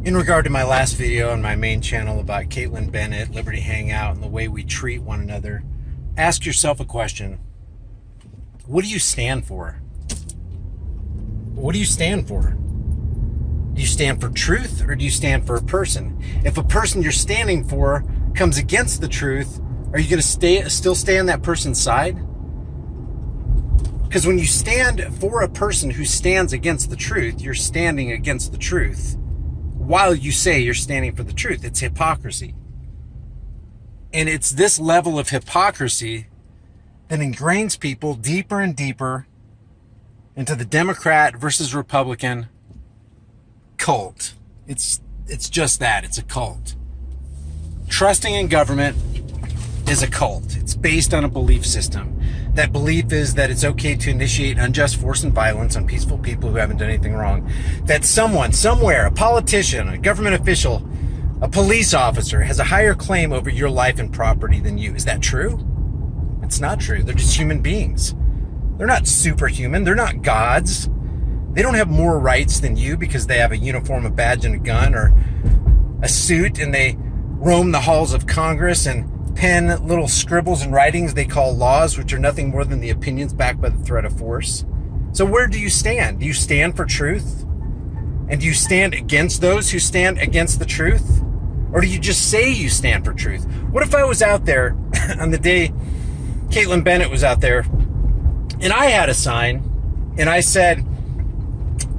In regard to my last video on my main channel about Caitlin Bennett, Liberty Hangout, and the way we treat one another, ask yourself a question. What do you stand for? What do you stand for? Do you stand for truth, or do you stand for a person? If a person you're standing for comes against the truth, are you going to still stay on that person's side? Because when you stand for a person who stands against the truth, you're standing against the truth while you say you're standing for the truth. It's hypocrisy. And it's this level of hypocrisy that ingrains people deeper and deeper into the Democrat versus Republican cult. It's just that. It's a cult. Trusting in government is a cult. It's based on a belief system. That belief is that it's okay to initiate unjust force and violence on peaceful people who haven't done anything wrong. That someone, somewhere, a politician, a government official, a police officer has a higher claim over your life and property than you. Is that true? It's not true. They're just human beings. They're not superhuman. They're not gods. They don't have more rights than you because they have a uniform, a badge, and a gun, or a suit, and they roam the halls of Congress and pen little scribbles and writings they call laws, which are nothing more than the opinions backed by the threat of force. So where do you stand? Do you stand for truth? And do you stand against those who stand against the truth? Or do you just say you stand for truth? What if I was out there on the day Caitlin Bennett was out there and I had a sign and I said,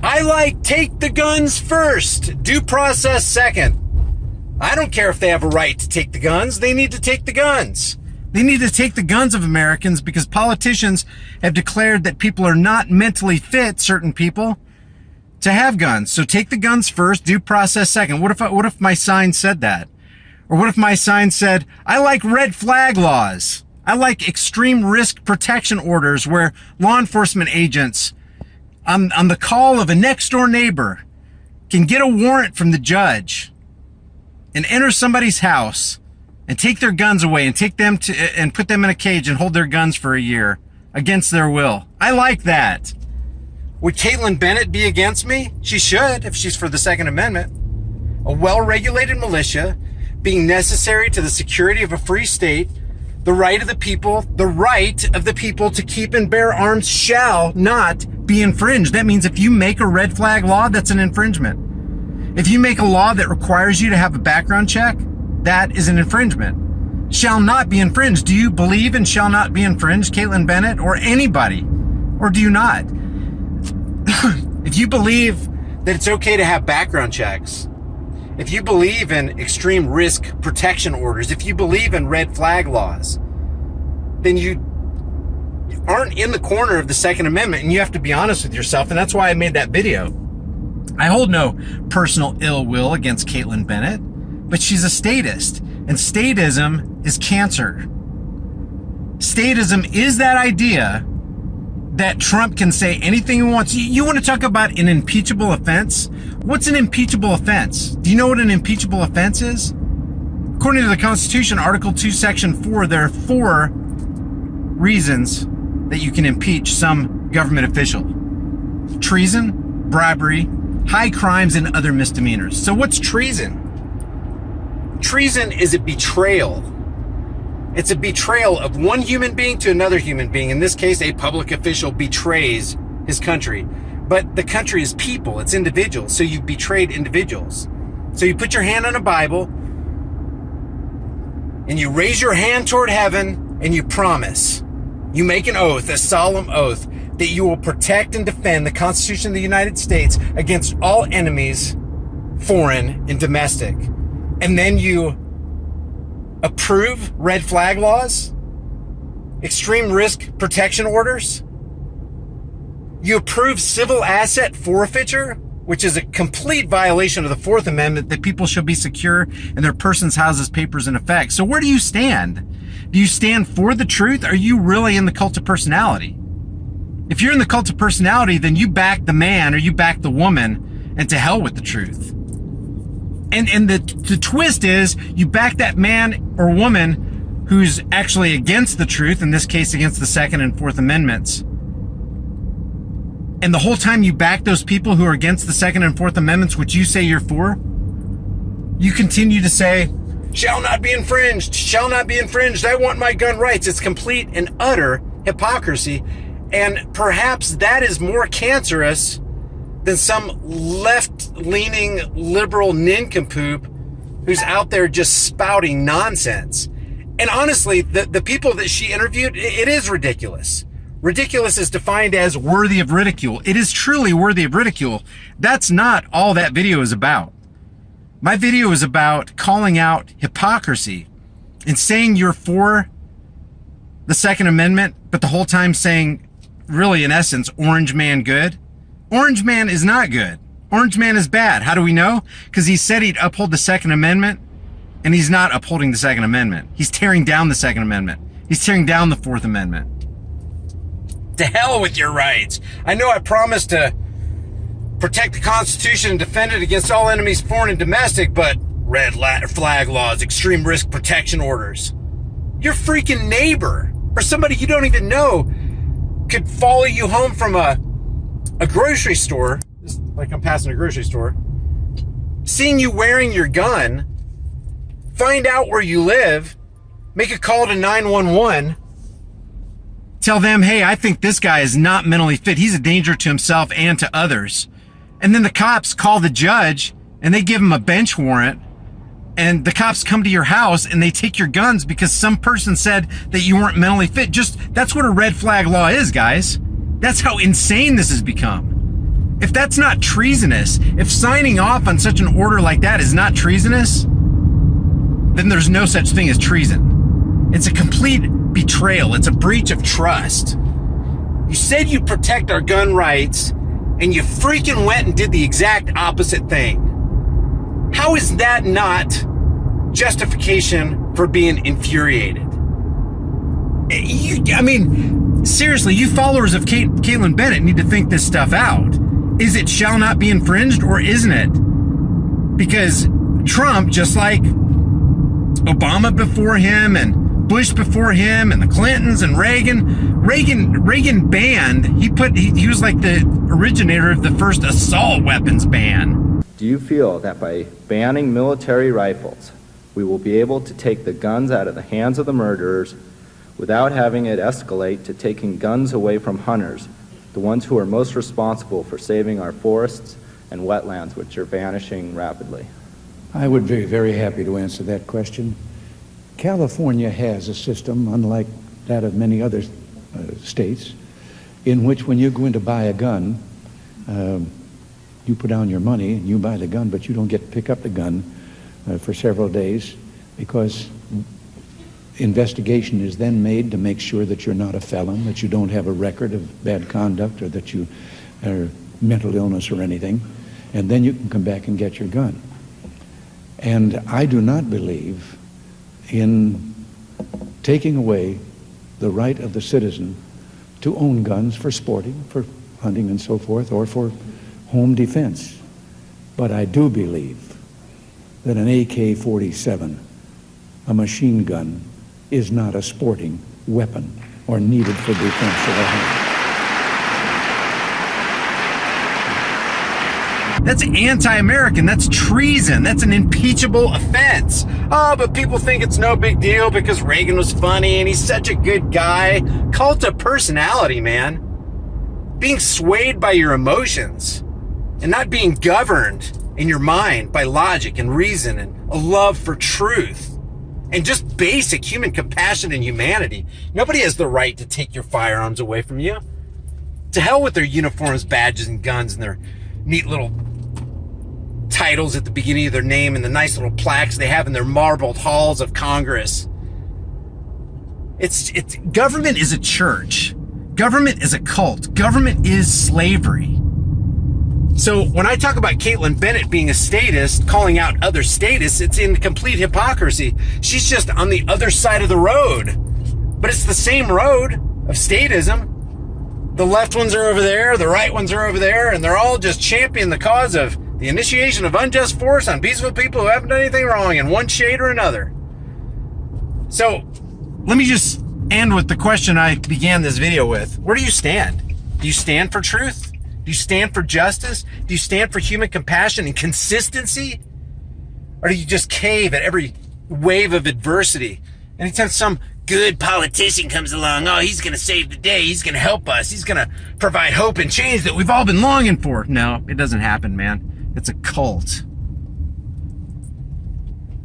I like take the guns first, due process second. I don't care if they have a right to take the guns. They need to take the guns. They need to take the guns of Americans because politicians have declared that people are not mentally fit, certain people, to have guns. So take the guns first, due process second. What if my sign said that? Or what if my sign said, I like red flag laws. I like extreme risk protection orders where law enforcement agents on the call of a next door neighbor can get a warrant from the judge and enter somebody's house and take their guns away and take them to and put them in a cage and hold their guns for a year against their will. I like that. Would Caitlin Bennett be against me? She should, if she's for the Second Amendment. A well-regulated militia being necessary to the security of a free state, the right of the people to keep and bear arms shall not be infringed. That means if you make a red flag law, that's an infringement. If you make a law that requires you to have a background check, that is an infringement. Shall not be infringed. Do you believe in shall not be infringed, Caitlin Bennett, or anybody? Or do you not? If you believe that it's okay to have background checks, if you believe in extreme risk protection orders, if you believe in red flag laws, then you aren't in the corner of the Second Amendment, and you have to be honest with yourself, and that's why I made that video. I hold no personal ill will against Caitlin Bennett, but she's a statist, and statism is cancer. Statism is that idea that Trump can say anything he wants. You want to talk about an impeachable offense? What's an impeachable offense? Do you know what an impeachable offense is? According to the Constitution, Article 2, Section 4, there are 4 reasons that you can impeach some government official. Treason, bribery, high crimes, and other misdemeanors. So what's treason? Treason is a betrayal. It's a betrayal of one human being to another human being. In this case, a public official betrays his country. But the country is people, it's individuals. So you betrayed individuals. So you put your hand on a Bible and you raise your hand toward heaven and you promise. You make an oath, a solemn oath, that you will protect and defend the Constitution of the United States against all enemies, foreign and domestic. And then you approve red flag laws, extreme risk protection orders. You approve civil asset forfeiture, which is a complete violation of the Fourth Amendment, that people shall be secure in their persons, houses, papers, and effects. So where do you stand? Do you stand for the truth? Or are you really in the cult of personality? If you're in the cult of personality, then you back the man or you back the woman, and to hell with the truth. And the twist is you back that man or woman who's actually against the truth, in this case against the Second and Fourth Amendments. And the whole time you back those people who are against the Second and Fourth Amendments, which you say you're for, You continue to say, shall not be infringed, shall not be infringed. I want my gun rights. It's complete and utter hypocrisy. And perhaps that is more cancerous than some left-leaning liberal nincompoop who's out there just spouting nonsense. And honestly, the people that she interviewed, it is ridiculous. Ridiculous is defined as worthy of ridicule. It is truly worthy of ridicule. That's not all that video is about. My video is about calling out hypocrisy and saying you're for the Second Amendment, but the whole time saying, really, in essence, Orange Man good. Orange Man is not good. Orange Man is bad. How do we know? Because he said he'd uphold the Second Amendment, and he's not upholding the Second Amendment. He's tearing down the Second Amendment. He's tearing down the Fourth Amendment. To hell with your rights. I know I promised to protect the Constitution and defend it against all enemies, foreign and domestic, but red flag laws, extreme risk protection orders. Your freaking neighbor or somebody you don't even know could follow you home from a grocery store, like I'm passing a grocery store, seeing you wearing your gun, find out where you live, make a call to 911, tell them, hey, I think this guy is not mentally fit. He's a danger to himself and to others. And then the cops call the judge and they give him a bench warrant, and the cops come to your house and they take your guns because some person said that you weren't mentally fit. That's what a red flag law is, guys. That's how insane this has become. If that's not treasonous, if signing off on such an order like that is not treasonous, then there's no such thing as treason. It's a complete betrayal. It's a breach of trust. You said you protect our gun rights, and you freaking went and did the exact opposite thing. How is that not justification for being infuriated? I mean, seriously, you followers of Caitlin Bennett need to think this stuff out. Is it shall not be infringed, or isn't it? Because Trump, just like Obama before him and Bush before him and the Clintons and Reagan banned, he was like the originator of the first assault weapons ban. Do you feel that by banning military rifles, we will be able to take the guns out of the hands of the murderers without having it escalate to taking guns away from hunters, the ones who are most responsible for saving our forests and wetlands, which are vanishing rapidly? I would be very happy to answer that question. California has a system, unlike that of many other states, in which when you go in to buy a gun, you put down your money and you buy the gun, but you don't get to pick up the gun for several days, because investigation is then made to make sure that you're not a felon, that you don't have a record of bad conduct, or that you are mental illness or anything, and then you can come back and get your gun. And I do not believe in taking away the right of the citizen to own guns for sporting, for hunting and so forth, or for home defense. But I do believe that an AK-47, a machine gun, is not a sporting weapon or needed for defense of a home. That's anti-American. That's treason. That's an impeachable offense. Oh, but people think it's no big deal because Reagan was funny and he's such a good guy. Cult of personality, man. Being swayed by your emotions and not being governed in your mind by logic and reason and a love for truth and just basic human compassion and humanity. Nobody has the right to take your firearms away from you. To hell with their uniforms, badges, and guns and their neat little titles at the beginning of their name and the nice little plaques they have in their marbled halls of Congress. It's government is a church. Government is a cult. Government is slavery. So when I talk about Caitlin Bennett being a statist, calling out other statists, it's in complete hypocrisy. She's just on the other side of the road. But it's the same road of statism. The left ones are over there, the right ones are over there, and they're all just championing the cause of the initiation of unjust force on peaceful people who haven't done anything wrong in one shade or another. So let me just end with the question I began this video with. Where do you stand? Do you stand for truth? Do you stand for justice? Do you stand for human compassion and consistency? Or do you just cave at every wave of adversity? Anytime some good politician comes along, oh, he's going to save the day. He's going to help us. He's going to provide hope and change that we've all been longing for. No, it doesn't happen, man. It's a cult.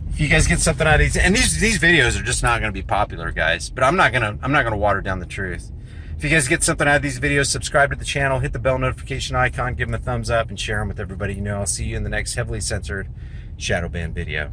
If you guys get something out of these, and these videos are just not going to be popular, guys, but I'm not going to water down the truth. If you guys get something out of these videos, subscribe to the channel, hit the bell notification icon, give them a thumbs up, and share them with everybody you know. I'll see you in the next heavily censored shadow ban video.